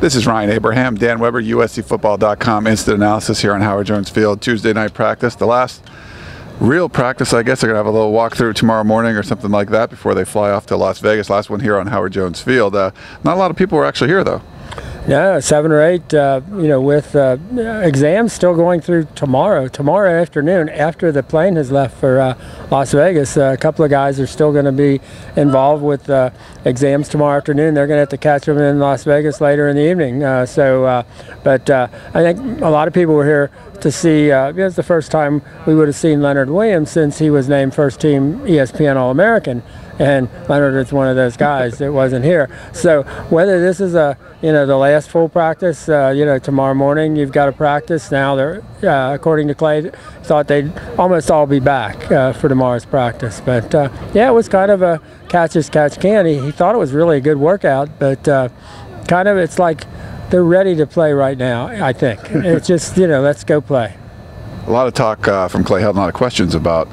This is Ryan Abraham, Dan Weber, USCFootball.com, instant analysis here on Howard Jones Field. Tuesday night practice, the last real practice, I guess. They're going to have a little walkthrough tomorrow morning or something like that before they fly off to Las Vegas. Last one here on Howard Jones Field. Not a lot of people were actually here, though. Yeah, 7 or 8, with exams still going through tomorrow afternoon after the plane has left for Las Vegas. A couple of guys are still going to be involved with exams tomorrow afternoon. They're going to have to catch them in Las Vegas later in the evening. But I think a lot of people were here to see, it was the first time we would have seen Leonard Williams since he was named first team ESPN All-American. And Leonard is one of those guys that wasn't here. So whether this is the last full practice, tomorrow morning you've got to practice. Now they're, according to Clay, thought they'd almost all be back for tomorrow's practice. But yeah, it was kind of a catch as catch can. He thought it was really a good workout, but kind of it's like they're ready to play right now, I think. It's just, let's go play. A lot of talk from Clay, had a lot of questions about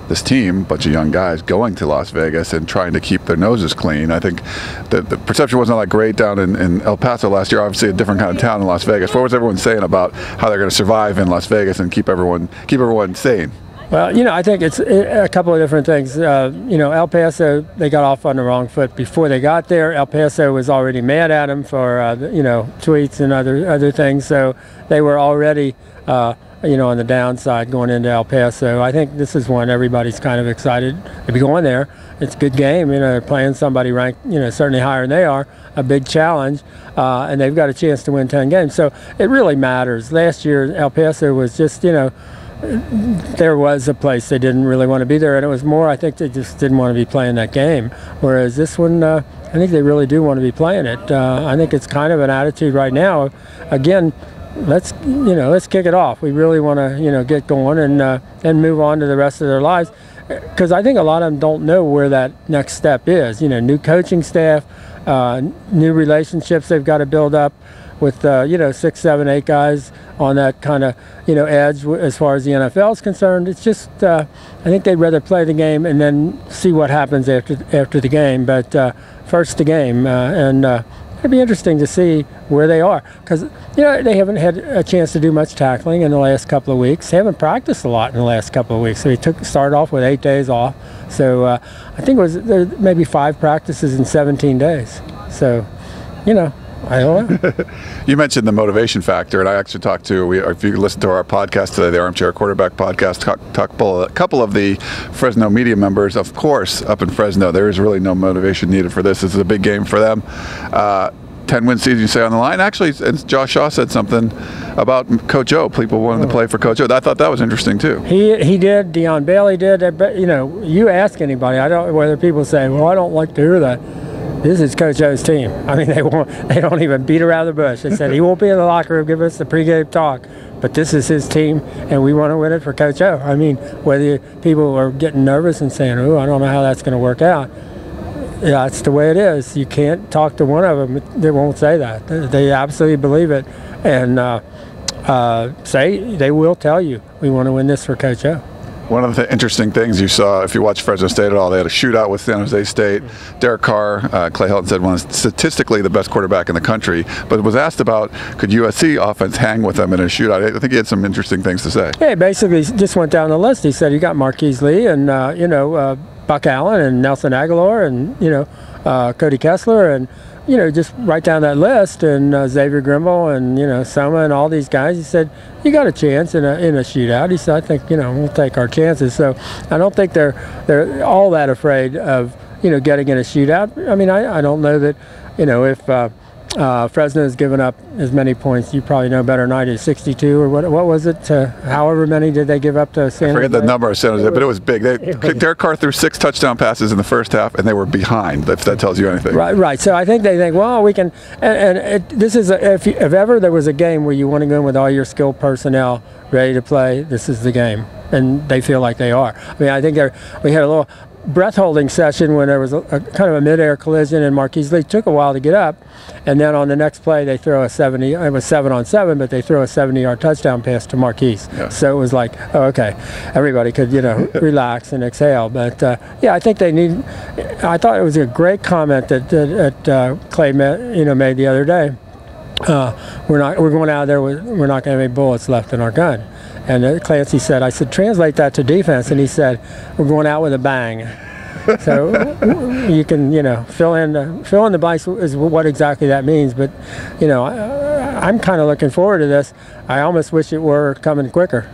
this team, a bunch of young guys going to Las Vegas and trying to keep their noses clean. I think the perception wasn't that great down in El Paso last year. Obviously a different kind of town in Las Vegas. What was everyone saying about how they're going to survive in Las Vegas and keep everyone sane? Well, I think it's a couple of different things. El Paso, they got off on the wrong foot before they got there. El Paso was already mad at them for, tweets and other things. So they were already, on the downside going into El Paso. I think this is one everybody's kind of excited to be going there. It's a good game. They're playing somebody ranked, certainly higher than they are, a big challenge, and they've got a chance to win 10 games. So it really matters. Last year, El Paso was just, there was a place they didn't really want to be there, and it was more, I think they just didn't want to be playing that game. Whereas this one, I think they really do want to be playing it. I think it's kind of an attitude right now. Again, let's kick it off. We really want to get going and move on to the rest of their lives, because I think a lot of them don't know where that next step is. New coaching staff, new relationships they've got to build up with 6, 7, 8 guys on that kind of edge as far as the NFL is concerned. It's just I think they'd rather play the game and then see what happens after the game. But first the game, and it'd be interesting to see where they are, because they haven't had a chance to do much tackling in the last couple of weeks. They haven't practiced a lot in the last couple of weeks. So he started off with 8 days off. So I think it was maybe 5 practices in 17 days. So I don't know. You mentioned the motivation factor, and I actually talked to, if you listen to our podcast today, the Armchair Quarterback podcast, talked a couple of the Fresno media members. Of course, up in Fresno, there is really no motivation needed for this. This is a big game for them. 10-win season, you say, on the line. Actually, and Josh Shaw said something about Coach O. People wanted to play for Coach O. I thought that was interesting, too. He did. Deion Bailey did. But, you ask anybody, whether people say, well, I don't like to hear that. This is Coach O's team. I mean, they don't even beat around the bush. They said he won't be in the locker room, give us the pregame talk, but this is his team, and we want to win it for Coach O. I mean, whether people are getting nervous and saying, "Oh, I don't know how that's going to work out," yeah, it's the way it is. You can't talk to one of them; they won't say that. They absolutely believe it, and they will tell you, "We want to win this for Coach O." One of the interesting things you saw, if you watch Fresno State at all, they had a shootout with San Jose State. Derek Carr, Clay Helton said, one is statistically the best quarterback in the country, but was asked about could USC offense hang with them in a shootout. I think he had some interesting things to say. Yeah, basically just went down the list. He said you got Marquise Lee and Buck Allen and Nelson Aguilar and Cody Kessler and just right down that list, and Xavier Grimble and Soma and all these guys. He said you got a chance in a shootout. He said I think we'll take our chances. So I don't think they're all that afraid of getting in a shootout. I mean I don't know that if Fresno has given up as many points. You probably know better than I do. 62 or what was it? However many did they give up to San Jose? I forget the number of San Jose, but it was big. Derek Carr threw 6 touchdown passes in the first half, and they were behind. If that tells you anything. Right. So I think they think, well, we can. This is if ever there was a game where you want to go in with all your skilled personnel ready to play, this is the game, and they feel like they are. I mean, I think we had a little breath-holding session when there was a kind of a mid-air collision, and Marquise Lee took a while to get up, and then on the next play they throw a 70. It was 7-on-7, but they throw a 70-yard touchdown pass to Marquise. Yeah. So it was like, oh, okay, everybody could relax and exhale. But yeah, I think they need. I thought it was a great comment that Clay made the other day. we're going out there we're not going to have any bullets left in our gun. And Clancy said, I said, translate that to defense, and he said, we're going out with a bang. So you can, fill in the blanks is what exactly that means. But, I'm kind of looking forward to this. I almost wish it were coming quicker.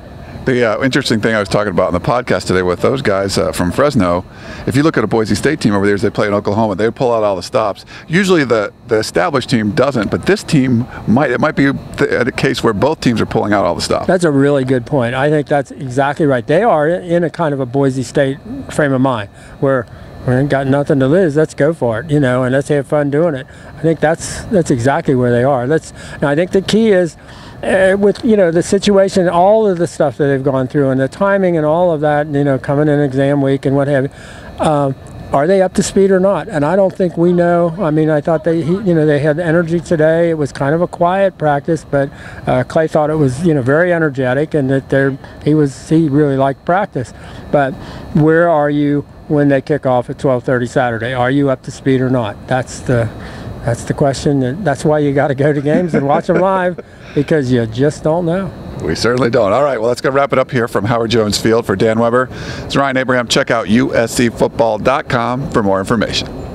The interesting thing I was talking about in the podcast today with those guys from Fresno, if you look at a Boise State team over there as they play in Oklahoma, they pull out all the stops. Usually the established team doesn't, but this team it might be a case where both teams are pulling out all the stops. That's a really good point. I think that's exactly right. They are in a kind of a Boise State frame of mind where we ain't got nothing to lose. Let's go for it, and let's have fun doing it. I think that's exactly where they are. Now I think the key is with the situation, all of the stuff that they've gone through, and the timing and all of that, coming in exam week and what have you. Are they up to speed or not? And I don't think we know. I mean, I thought they had energy today. It was kind of a quiet practice, but Clay thought it was very energetic, and that he really liked practice. But where are you when they kick off at 12:30 Saturday? Are you up to speed or not? That's the question, and that's why you got to go to games and watch them live, because you just don't know. We certainly don't. All right, well, let's go wrap it up here from Howard Jones Field. For Dan Weber, it's Ryan Abraham. Check out uscfootball.com for more information.